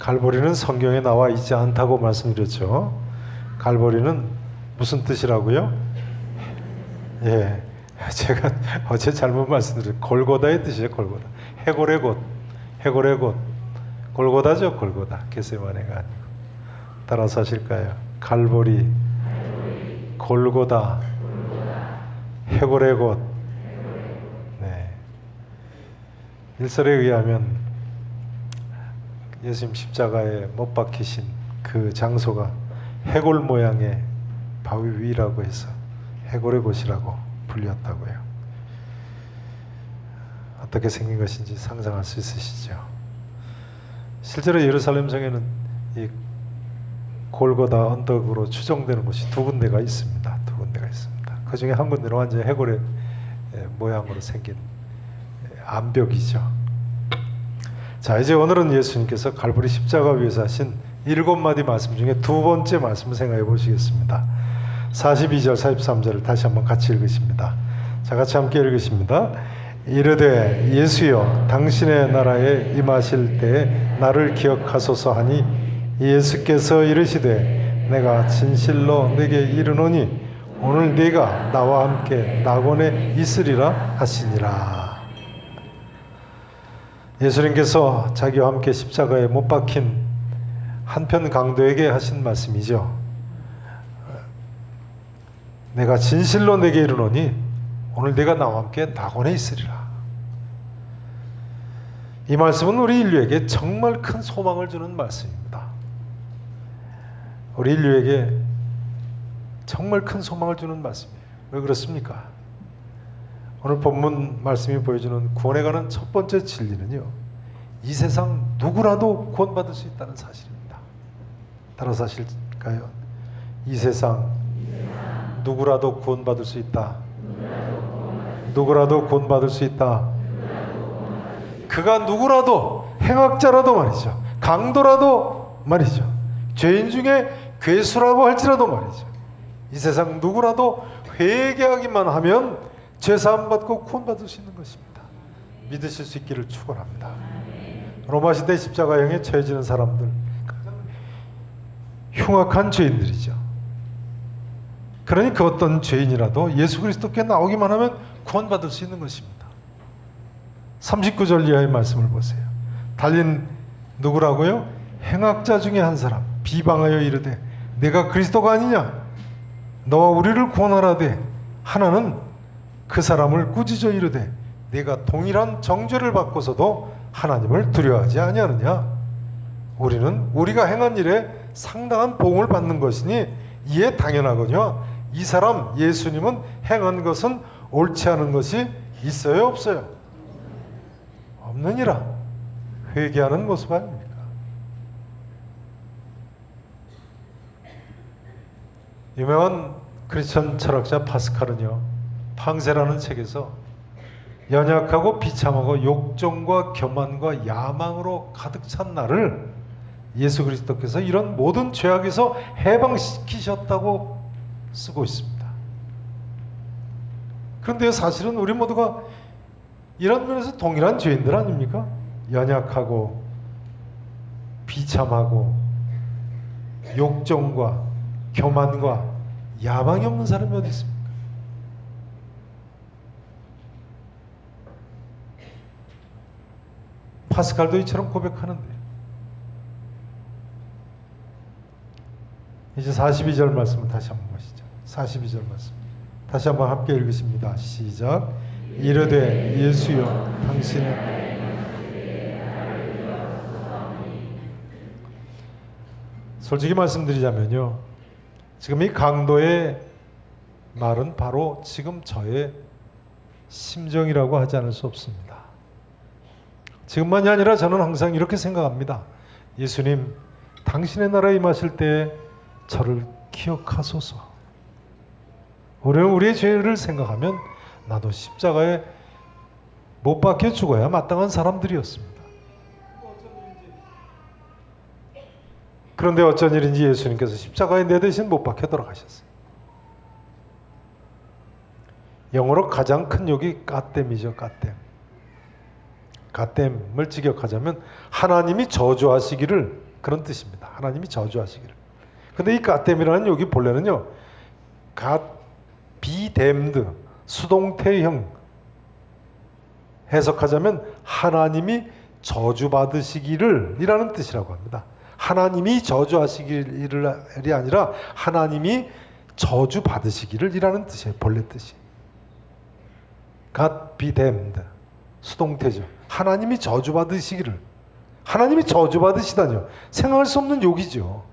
갈보리는 성경에 나와 있지 않다고 말씀드렸죠. 갈보리는 무슨 뜻이라고요? 예, 제가 어제 잘못 말씀드렸어요. 골고다의 뜻이에요. 골고다. 해골의 곳, 해골의 곳. 골고다죠. 골고다. 겟세마네가 아니고. 따라서 하실까요? 갈보리, 골고다, 해골의 곳. 네. 일설에 의하면 예수님 십자가에 못 박히신 그 장소가 해골 모양의 바위 위라고 해서 해골의 곳이라고 불렸다고요. 어떻게 생긴 것인지 상상할 수 있으시죠? 실제로 예루살렘 성에는 이 골고다 언덕으로 추정되는 곳이 두 군데가 있습니다. 두 군데가 있습니다. 그 중에 한 군데는 완전히 해골의 모양으로 생긴 암벽이죠. 자, 이제 오늘은 예수님께서 갈보리 십자가 위에서 하신 7마디 말씀 중에 두 번째 말씀을 생각해 보시겠습니다. 42절, 43절을 다시 한번 같이 읽으십니다. 자, 같이 함께 읽으십니다. 이르되 예수여 당신의 나라에 임하실 때에 나를 기억하소서 하니 예수께서 이르시되 내가 진실로 내게 이르노니 오늘 네가 나와 함께 낙원에 있으리라 하시니라. 예수님께서 자기와 함께 십자가에 못 박힌 한편 강도에게 하신 말씀이죠. 내가 진실로 내게 이르노니 오늘 네가 나와 함께 낙원에 있으리라. 이 말씀은 우리 인류에게 정말 큰 소망을 주는 말씀입니다. 우리 인류에게 정말 큰 소망을 주는 말씀이에요. 왜 그렇습니까? 오늘 본문 말씀이 보여주는 구원에 관한 첫 번째 진리는요, 이 세상 누구라도 구원받을 수 있다는 사실입니다. 따라서 하실까요? 이 세상 누구라도 구원받을 수 있다. 누구라도 구원받을 수 있다. 그가 누구라도, 행악자라도 말이죠, 강도라도 말이죠, 죄인 중에 괴수라고 할지라도 말이죠, 이 세상 누구라도 회개하기만 하면 죄사함 받고 구원받을 수 있는 것입니다. 믿으실 수 있기를 축원합니다. 로마 시대 십자가형에 처해지는 사람들, 가장 흉악한 죄인들이죠. 그러니 그 어떤 죄인이라도 예수 그리스도께 나오기만 하면 구원받을 수 있는 것입니다. 39절 이하의 말씀을 보세요. 달린 누구라고요? 행악자 중에 한 사람 비방하여 이르되 내가 그리스도가 아니냐 너와 우리를 구원하라되 하나는 그 사람을 꾸짖어 이르되 네가 동일한 정죄를 받고서도 하나님을 두려워하지 아니하느냐. 우리는 우리가 행한 일에 상당한 보응을 받는 것이니 이에 당연하거니와 이 사람 예수님은 행한 것은 옳지 않은 것이 있어요 없어요? 없느니라. 회개하는 모습 아닙니까? 유명한 크리스천 철학자 파스칼은요, 팡세라는 책에서 연약하고 비참하고 욕정과 교만과 야망으로 가득 찬 나를 예수 그리스도께서 이런 모든 죄악에서 해방시키셨다고 쓰고 있습니다. 그런데 사실은 우리 모두가 이런 면에서 동일한 죄인들 아닙니까? 연약하고 비참하고 욕정과 교만과 야망이 없는 사람이 어디 있습니까? 파스칼도 이처럼 고백하는데, 이제 42절 말씀을 다시 한번 보시죠. 42절 말씀 다시 한번 함께 읽으십니다. 시작. 이르되 예수여 당신의 솔직히 말씀드리자면요, 지금 이 강도의 말은 바로 지금 저의 심정이라고 하지 않을 수 없습니다. 지금만이 아니라 저는 항상 이렇게 생각합니다. 예수님, 당신의 나라에 임하실 때 저를 기억하소서. 우리는 우리의 죄를 생각하면 나도 십자가에 못 박혀 죽어야 마땅한 사람들이었습니다. 그런데 어쩐 일인지 예수님께서 십자가에 내 대신 못 박혀 돌아가셨어요. 영어로 가장 큰 욕이 갓댐이죠. 갓댐을 직역하자면 하나님이 저주하시기를 그런 뜻입니다. 하나님이 저주하시기를. 근데 이 갓댐이라는 여기 본래는요, 갓 비댐드, 수동태형, 해석하자면 하나님이 저주받으시기를 이라는 뜻이라고 합니다. 하나님이 저주하시기를이 아니라 하나님이 저주받으시기를 이라는 뜻이에요. 본래 뜻이. God be damned. 수동태죠. 하나님이 저주받으시기를. 하나님이 저주받으시다니요. 생각할 수 없는 욕이죠.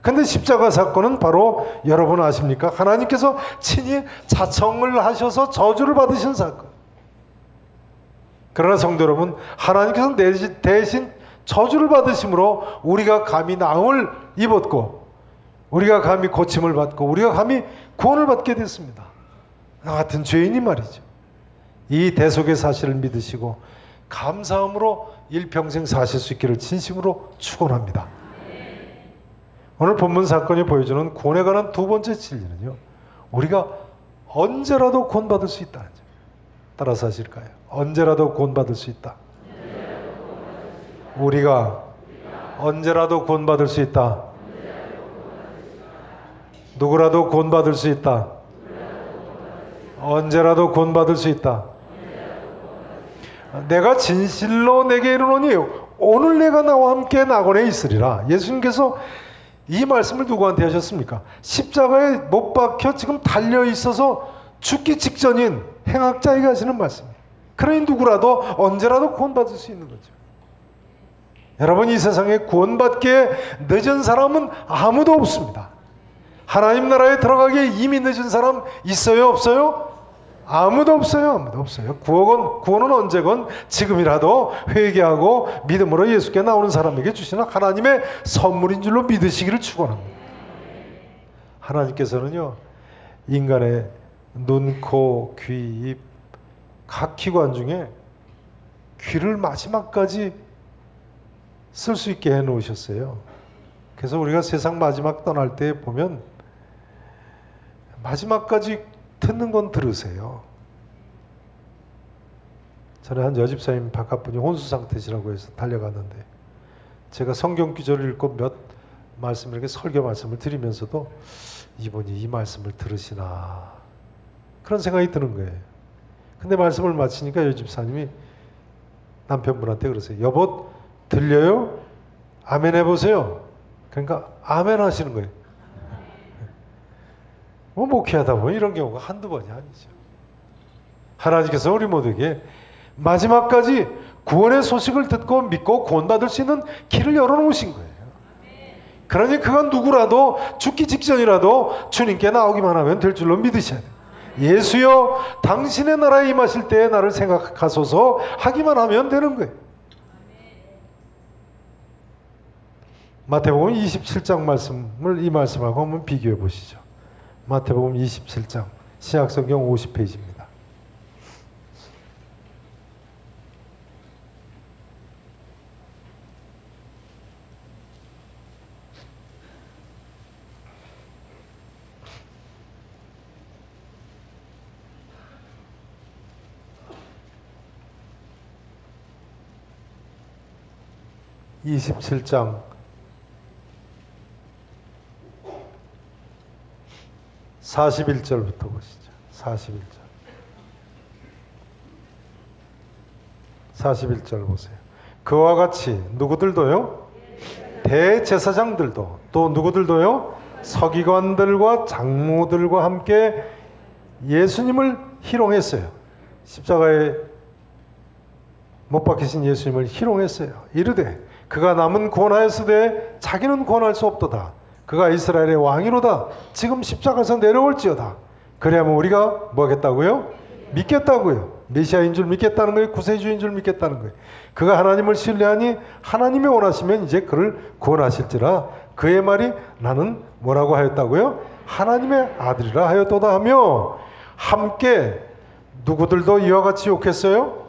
근데 십자가 사건은 바로 여러분 아십니까? 하나님께서 친히 자청을 하셔서 저주를 받으신 사건. 그러나 성도 여러분, 하나님께서 대신 저주를 받으심으로 우리가 감히 나음을 입었고, 우리가 감히 고침을 받고, 우리가 감히 구원을 받게 됐습니다. 나 같은 죄인이 말이죠. 이 대속의 사실을 믿으시고 감사함으로 일평생 사실 수 있기를 진심으로 축원합니다. 오늘 본문 사건이 보여주는 구원에 관한 두 번째 진리는요, 우리가 언제라도 구원받을 수 있다는 점. 따라서 하실까요? 언제라도 구원받을 수 있다. 우리가 언제라도 구원받을 수 있다. 누구라도 구원받을 수 있다. 언제라도 구원받을 수 있다. 내가 진실로 내게 이르노니 오늘 내가 나와 함께 낙원에 있으리라. 예수님께서 이 말씀을 누구한테 하셨습니까? 십자가에 못 박혀 지금 달려 있어서 죽기 직전인 행악자에게 하시는 말씀이에요. 그러니 누구라도 언제라도 구원받을 수 있는 거죠. 여러분, 이 세상에 구원받기에 늦은 사람은 아무도 없습니다. 하나님 나라에 들어가기에 이미 늦은 사람 있어요, 없어요? 아무도 없어요. 아무도 없어요. 구원은 언제건 지금이라도 회개하고 믿음으로 예수께 나오는 사람에게 주시는 하나님의 선물인 줄로 믿으시기를 축원합니다. 하나님께서는요, 인간의 눈, 코, 귀, 입, 각 기관 중에 귀를 마지막까지 쓸 수 있게 해놓으셨어요. 그래서 우리가 세상 마지막 떠날 때 보면 마지막까지 듣는 건 들으세요. 전에 한 여집사님 바깥분이 혼수 상태시라고 해서 달려갔는데 제가 성경 구절을 읽고 몇 말씀 이렇게 설교 말씀을 드리면서도 이분이 이 말씀을 들으시나 그런 생각이 드는 거예요. 근데 말씀을 마치니까 여집사님이 남편분한테 그러세요. 여보 들려요? 아멘 해보세요. 그러니까 아멘 하시는 거예요. 뭐 목회하다 보면 이런 경우가 한두 번이 아니죠. 하나님께서 우리 모두에게 마지막까지 구원의 소식을 듣고 믿고 구원받을 수 있는 길을 열어놓으신 거예요. 그러니 그건 누구라도 죽기 직전이라도 주님께 나오기만 하면 될 줄로 믿으셔야 돼요. 예수여 당신의 나라에 임하실 때에 나를 생각하소서 하기만 하면 되는 거예요. 마태복음 27장 말씀을 이 말씀하고 한번 비교해 보시죠. 마태복음 27장 신약성경 50페이지입니다. (27장) 41절부터 보시죠. 41절 보세요. 그와 같이 누구들도요? 대제사장들도 또 누구들도요? 서기관들과 장로들과 함께 예수님을 희롱했어요. 십자가에 못 박히신 예수님을 희롱했어요. 이르되 그가 남은 구원하였으되 자기는 구원할 수 없도다. 그가 이스라엘의 왕이로다. 지금 십자가에서 내려올지어다. 그래야만 우리가 뭐 하겠다고요? 믿겠다고요. 메시아인 줄 믿겠다는 거예요. 구세주인 줄 믿겠다는 거예요. 그가 하나님을 신뢰하니 하나님이 원하시면 이제 그를 구원하실지라. 그의 말이 나는 뭐라고 하였다고요? 하나님의 아들이라 하였도다 하며 함께 누구들도 이와 같이 욕했어요?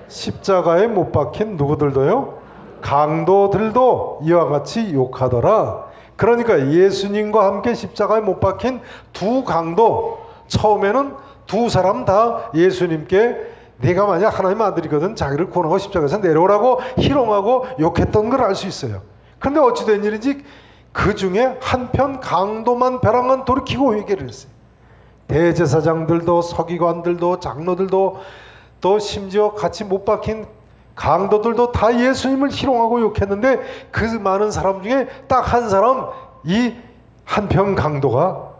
십자가에 못 박힌 누구들도요? 강도들도 이와 같이 욕하더라. 그러니까 예수님과 함께 십자가에 못 박힌 두 강도, 처음에는 두 사람 다 예수님께 네가 만약 하나님의 아들이거든 자기를 구원하고 십자가에서 내려오라고 희롱하고 욕했던 걸 알 수 있어요. 그런데 어찌된 일인지 그 중에 한편 강도만 벼랑은 돌이키고 회개를 했어요. 대제사장들도 서기관들도 장로들도 또 심지어 같이 못 박힌 강도들도 다 예수님을 희롱하고 욕했는데 그 많은 사람 중에 딱 한 사람, 이 한편 강도가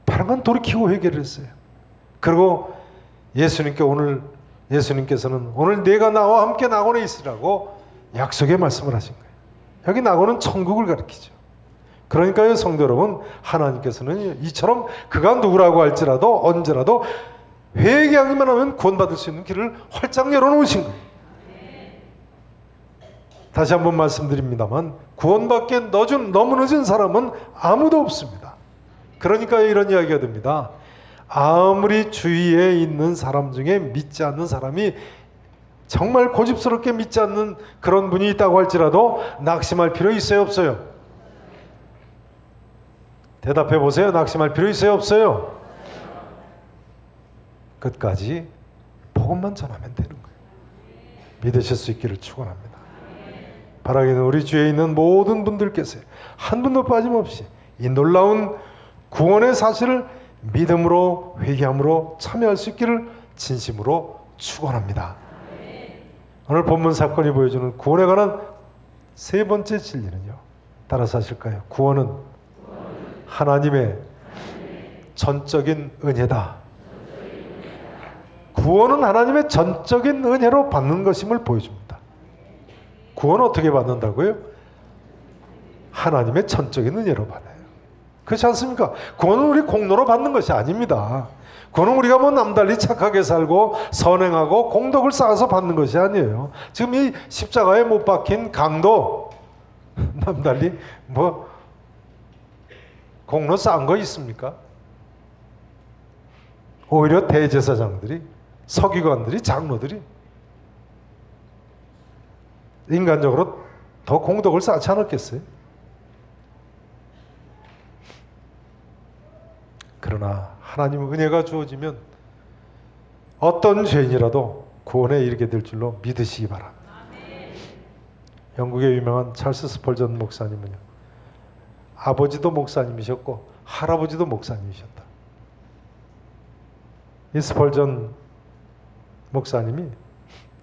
벼랑은 돌이키고 회개를 했어요. 그리고 예수님께서는 오늘 내가 나와 함께 낙원에 있으라고 약속의 말씀을 하신 거예요. 여기 낙원은 천국을 가리키죠. 그러니까요, 성도 여러분, 하나님께서는 이처럼 그가 누구라고 할지라도 언제라도 회개하기만 하면 구원받을 수 있는 길을 활짝 열어놓으신 거예요. 다시 한번 말씀드립니다만 구원받기에 너무 늦은 사람은 아무도 없습니다. 그러니까 이런 이야기가 됩니다. 아무리 주위에 있는 사람 중에 믿지 않는 사람이 정말 고집스럽게 믿지 않는 그런 분이 있다고 할지라도 낙심할 필요 있어요, 없어요? 대답해 보세요. 낙심할 필요 있어요, 없어요? 끝까지 복음만 전하면 되는 거예요. 믿으실 수 있기를 축원합니다. 바라기는 우리 주위에 있는 모든 분들께서 한 분도 빠짐없이 이 놀라운 구원의 사실을 믿음으로 회개함으로 참여할 수 있기를 진심으로 축원합니다. 오늘 본문 사건이 보여주는 구원에 관한 세 번째 진리는요, 따라서 하실까요? 구원은 하나님의 전적인 은혜다. 구원은 하나님의 전적인 은혜로 받는 것임을 보여줍니다. 구원은 어떻게 받는다고요? 하나님의 전적인 은혜로 받아요. 그렇지 않습니까? 구원은 우리 공로로 받는 것이 아닙니다. 구원은 우리가 뭐 남달리 착하게 살고 선행하고 공덕을 쌓아서 받는 것이 아니에요. 지금 이 십자가에 못 박힌 강도 남달리 뭐 공로 쌓은 거 있습니까? 오히려 대제사장들이, 서기관들이, 장로들이 인간적으로 더 공덕을 쌓지 않았겠어요? 그러나 하나님의 은혜가 주어지면 어떤 죄인이라도 구원에 이르게 될 줄로 믿으시기 바랍니다. 영국의 유명한 찰스 스펄전 목사님은요, 아버지도 목사님이셨고 할아버지도 목사님이셨다. 이 스펄전 목사님이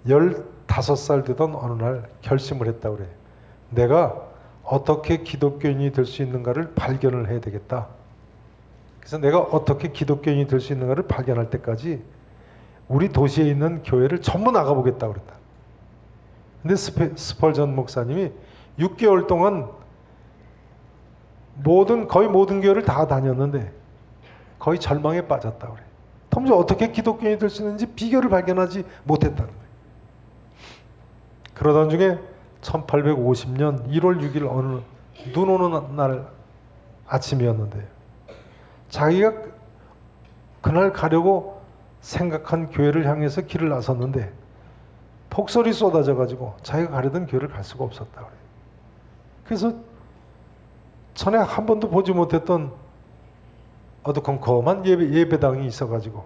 15살 되던 어느 날 결심을 했다고 그래요. 내가 어떻게 기독교인이 될 수 있는가를 발견을 해야 되겠다. 그래서 내가 어떻게 기독교인이 될 수 있는가를 발견할 때까지 우리 도시에 있는 교회를 전부 나가보겠다고 그랬다. 근데 스펄전 목사님이 6개월 동안 거의 모든 교회를 다 다녔는데 거의 절망에 빠졌다고 그래요. 도무지 어떻게 기독교인이 될 수 있는지 비결을 발견하지 못했다는 거예요. 그러던 중에 1850년 1월 6일 어느 눈 오는 날 아침이었는데 자기가 그날 가려고 생각한 교회를 향해서 길을 나섰는데 폭설이 쏟아져 가지고 자기가 가려던 교회를 갈 수가 없었다 그래요. 그래서 전에 한 번도 보지 못했던 어두컴컴한 예배당이 있어가지고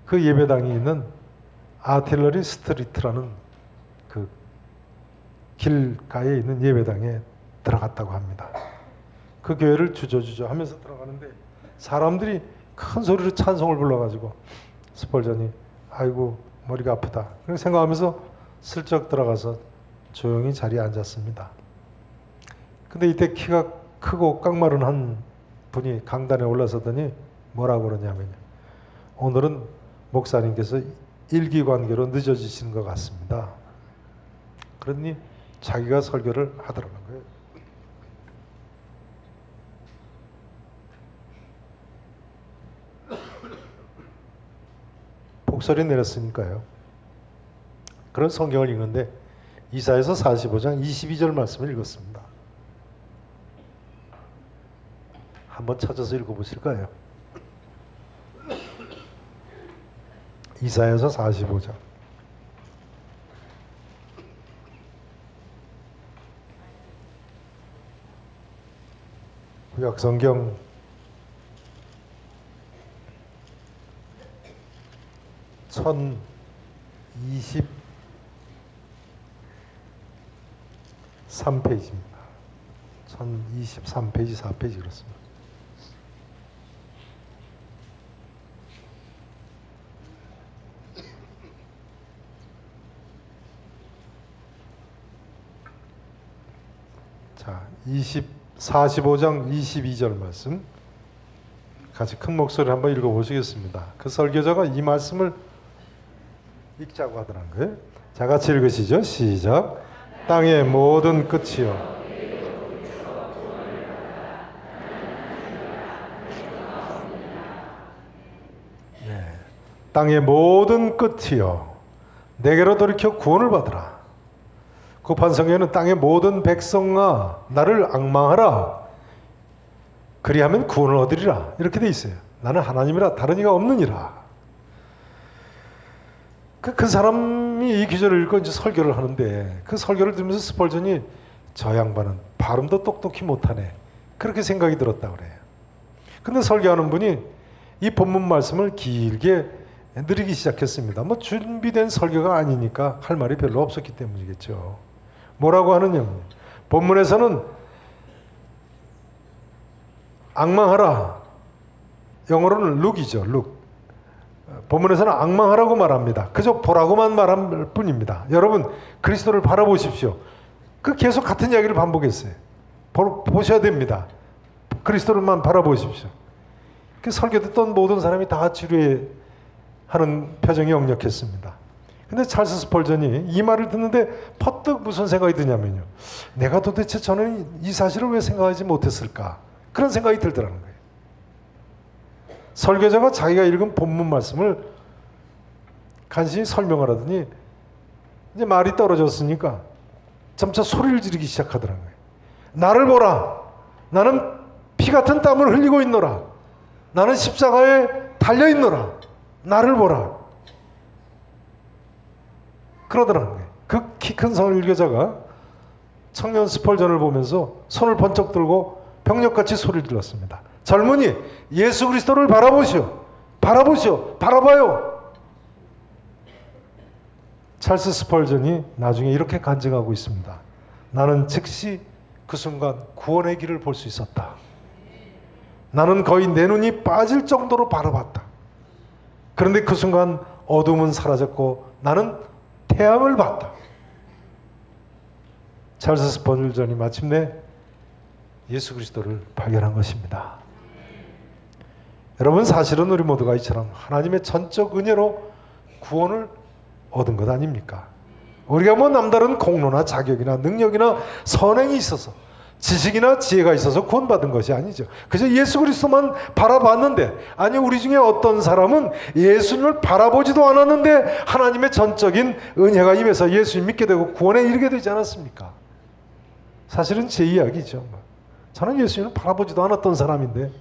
그 예배당이 있는 아틸러리 스트리트라는 그 길가에 있는 예배당에 들어갔다고 합니다. 그 교회를 주저주저 하면서 들어가는데 사람들이 큰 소리로 찬송을 불러가지고 스펄전이 아이고 머리가 아프다 그렇게 생각하면서 슬쩍 들어가서 조용히 자리에 앉았습니다. 근데 이때 키가 크고 깡마른 한 분이 강단에 올라서더니 뭐라고 그러냐면요, 오늘은 목사님께서 일기관계로 늦어지시는 것 같습니다. 그러니 자기가 설교를 하더라는 거예요. 폭설이 내렸으니까요. 그런 성경을 읽는데 이사야서 45장 22절 말씀을 읽었습니다. 한번 찾아서 읽어보실까요? 이사야서 45장 구약성경 1023페이지입니다. 1023페이지, 4페이지 그렇습니다. 자, 45장 22절 말씀 같이 큰 목소리로 한번 읽어보시겠습니다. 그 설교자가 이 말씀을 읽자고 하더라는 거예요. 자, 같이 읽으시죠. 시작. 땅의 모든 끝이요. 네. 땅의 모든 끝이요. 내게로 돌이켜 구원을 받으라. 구판 성경에는 땅의 모든 백성아 나를 앙망하라. 그리하면 구원을 얻으리라. 이렇게 돼 있어요. 나는 하나님이라 다른 이가 없느니라. 그 사람이 이 기절을 읽고 이제 설교를 하는데 그 설교를 들으면서 스펄전이 저 양반은 발음도 똑똑히 못하네. 그렇게 생각이 들었다 그래요. 근데 설교하는 분이 이 본문 말씀을 길게 느리기 시작했습니다. 뭐 준비된 설교가 아니니까 할 말이 별로 없었기 때문이겠죠. 뭐라고 하느냐? 본문에서는 앙망하라. 영어로는 look이죠. look. 본문에서는 앙망하라고 말합니다. 그저 보라고만 말할 뿐입니다. 여러분 그리스도를 바라보십시오. 그 계속 같은 이야기를 반복했어요. 보셔야 됩니다. 그리스도를만 바라보십시오. 그 설교 듣던 모든 사람이 다 지루해하는 표정이 역력했습니다. 근데 찰스 스펄전이 이 말을 듣는데 퍼뜩 무슨 생각이 드냐면요. 내가 도대체 저는 이 사실을 왜 생각하지 못했을까? 그런 생각이 들더라는 거예요. 설교자가 자기가 읽은 본문 말씀을 간신히 설명을 하더니 이제 말이 떨어졌으니까 점차 소리를 지르기 시작하더라는 거예요. 나를 보라. 나는 피 같은 땀을 흘리고 있노라. 나는 십자가에 달려 있노라. 나를 보라. 그러더라는 거예요. 그 키 큰 설교자가 청년 스펄전을 보면서 손을 번쩍 들고 병력같이 소리를 질렀습니다. 젊은이, 예수 그리스도를 바라보시오. 바라보시오. 바라봐요. 찰스 스펄전이 나중에 이렇게 간증하고 있습니다. 나는 즉시 그 순간 구원의 길을 볼 수 있었다. 나는 거의 내 눈이 빠질 정도로 바라봤다. 그런데 그 순간 어둠은 사라졌고 나는 태양을 봤다. 찰스 스펄전이 마침내 예수 그리스도를 발견한 것입니다. 여러분 사실은 우리 모두가 이처럼 하나님의 전적 은혜로 구원을 얻은 것 아닙니까? 우리가 뭐 남다른 공로나 자격이나 능력이나 선행이 있어서 지식이나 지혜가 있어서 구원받은 것이 아니죠. 그저 예수 그리스도만 바라봤는데, 아니 우리 중에 어떤 사람은 예수님을 바라보지도 않았는데 하나님의 전적인 은혜가 임해서 예수님 믿게 되고 구원에 이르게 되지 않았습니까? 사실은 제 이야기죠. 저는 예수님을 바라보지도 않았던 사람인데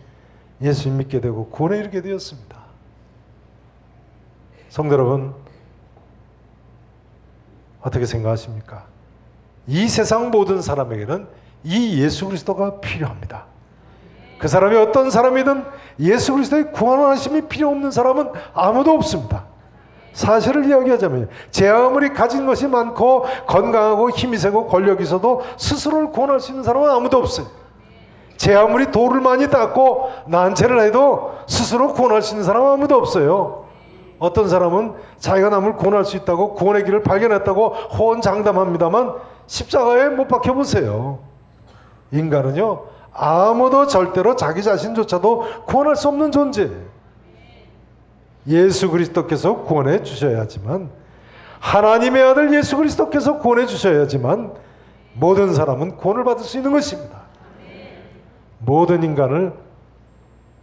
예수님 믿게 되고 구원에 이르게 되었습니다. 성도 여러분, 어떻게 생각하십니까? 이 세상 모든 사람에게는 이 예수 그리스도가 필요합니다. 그 사람이 어떤 사람이든 예수 그리스도의 구원하심이 필요 없는 사람은 아무도 없습니다. 사실을 이야기하자면 제 아무리 가진 것이 많고 건강하고 힘이 세고 권력이 있어도 스스로를 구원할 수 있는 사람은 아무도 없어요. 제 아무리 돌을 많이 닦고 난채를 해도 스스로 구원할 수 있는 사람은 아무도 없어요. 어떤 사람은 자기가 남을 구원할 수 있다고 구원의 길을 발견했다고 호언장담합니다만 십자가에 못 박혀보세요. 인간은요 아무도 절대로 자기 자신조차도 구원할 수 없는 존재. 예수 그리스도께서 구원해 주셔야지만, 하나님의 아들 예수 그리스도께서 구원해 주셔야지만 모든 사람은 구원을 받을 수 있는 것입니다. 모든 인간을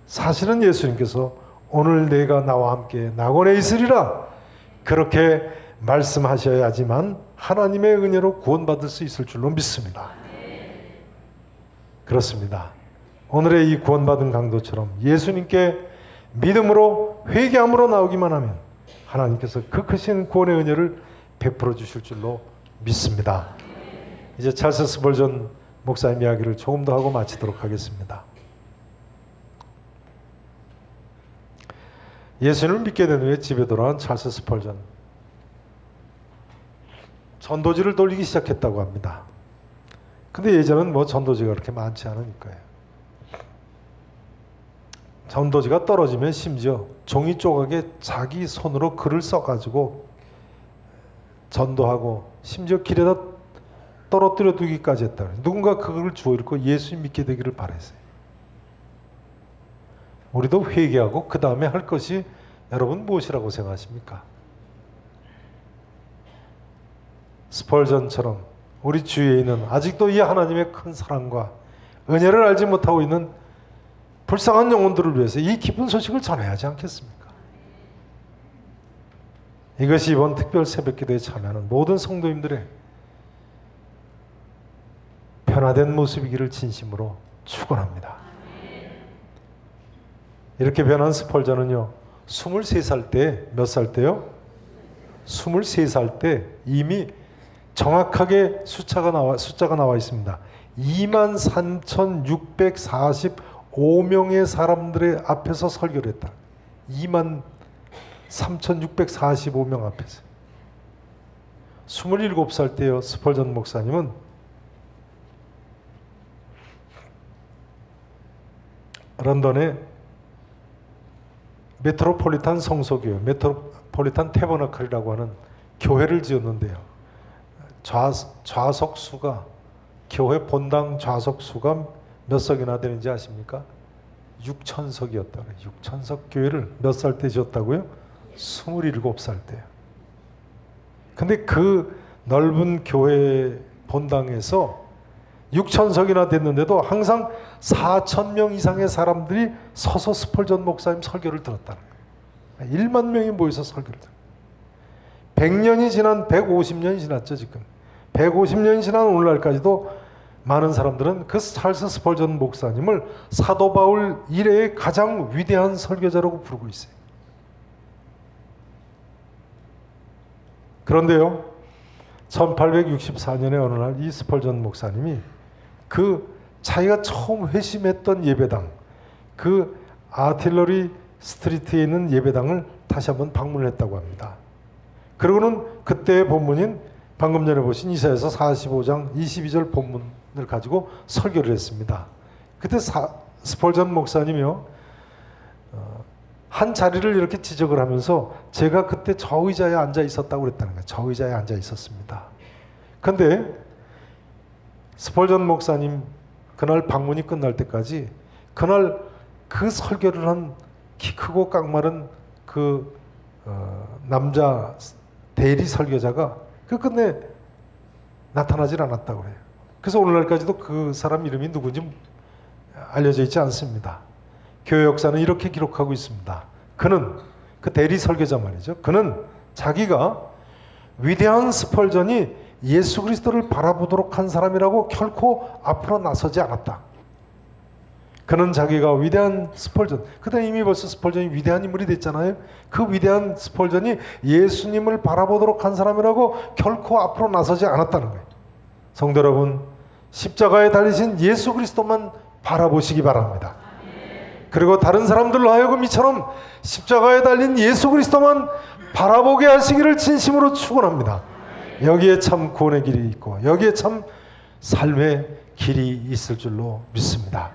사실은 예수님께서 오늘 내가 나와 함께 낙원에 있으리라 그렇게 말씀하셔야지만 하나님의 은혜로 구원받을 수 있을 줄로 믿습니다. 그렇습니다. 오늘의 이 구원받은 강도처럼 예수님께 믿음으로 회개함으로 나오기만 하면 하나님께서 그 크신 구원의 은혜를 베풀어 주실 줄로 믿습니다. 이제 찰스 스펄전 목사님 이야기를 조금 더 하고 마치도록 하겠습니다. 예수님을 믿게 된 후에 집에 돌아온 찰스 스펄전, 전도지를 돌리기 시작했다고 합니다. 근데 예전은 뭐 전도지가 그렇게 많지 않으니까요. 전도지가 떨어지면 심지어 종이 조각에 자기 손으로 글을 써가지고 전도하고 심지어 길에다 떨어뜨려 두기까지 했다. 누군가 그걸 주워 읽고 예수 믿게 되기를 바랬어요. 우리도 회개하고 그 다음에 할 것이 여러분 무엇이라고 생각하십니까? 스펄전처럼 우리 주위에 있는 아직도 이 하나님의 큰 사랑과 은혜를 알지 못하고 있는 불쌍한 영혼들을 위해서 이 기쁜 소식을 전해야 하지 않겠습니까? 이것이 이번 특별 새벽기도에 참여하는 모든 성도님들의 변화된 모습이기를 진심으로 축원합니다. 이렇게 변한 스펄전은요, 23살 때, 몇 살 때요? 23살 때 이미 정확하게 숫자가 나와 있습니다. 23,645명의 사람들의 앞에서 설교를 했다. 23,645명 앞에서. 27살 때요, 스펄전 목사님은 런던의 메트로폴리탄 성소교회, 메트로폴리탄 태버너클이라고 하는 교회를 지었는데요. 좌석수가, 교회 본당 좌석수가 몇 석이나 되는지 아십니까? 6,000석이었다. 6,000석 교회를 몇 살 때 지었다고요? 27살 때요. 근데 그 넓은 교회 본당에서 6,000석이나 됐는데도 항상 4,000명 이상의 사람들이 서서 스펄전 목사님 설교를 들었다는 거예요. 1만 명이 모여서 설교를 들어요. 100년이 지난, 150년이 지났죠 지금. 150년이 지난 오늘날까지도 많은 사람들은 그 찰스 스펄전 목사님을 사도 바울 이래의 가장 위대한 설교자라고 부르고 있어요. 그런데요, 1864년에 어느 날 이 스펄전 목사님이 그 자기가 처음 회심했던 예배당, 그 아틸러리 스트리트에 있는 예배당을 다시 한번 방문을 했다고 합니다. 그리고는 그때의 본문인 방금 전에 보신 이사야서 45장 22절 본문을 가지고 설교를 했습니다. 그때 스펄전 목사님이요, 한 자리를 이렇게 지적을 하면서 제가 그때 저 의자에 앉아 있었다고 그랬다는 거예요. 저 의자에 앉아 있었습니다. 그런데 스펄전 목사님 그날 방문이 끝날 때까지 그날 그 설교를 한 키 크고 깡마른 그 남자 대리 설교자가 끝내 나타나질 않았다고 해요. 그래서 오늘날까지도 그 사람 이름이 누군지 알려져 있지 않습니다. 교회 역사는 이렇게 기록하고 있습니다. 그는, 그 대리 설교자 말이죠, 그는 자기가 위대한 스펄전이 예수 그리스도를 바라보도록 한 사람이라고 결코 앞으로 나서지 않았다. 그는 자기가 위대한 스펄전, 그때 이미 벌써 스펄전이 위대한 인물이 됐잖아요. 그 위대한 스펄전이 예수님을 바라보도록 한 사람이라고 결코 앞으로 나서지 않았다는 거예요. 성도 여러분, 십자가에 달리신 예수 그리스도만 바라보시기 바랍니다. 그리고 다른 사람들로 하여금 이처럼 십자가에 달린 예수 그리스도만 바라보게 하시기를 진심으로 축원합니다. 여기에 참 구원의 길이 있고 여기에 참 삶의 길이 있을 줄로 믿습니다.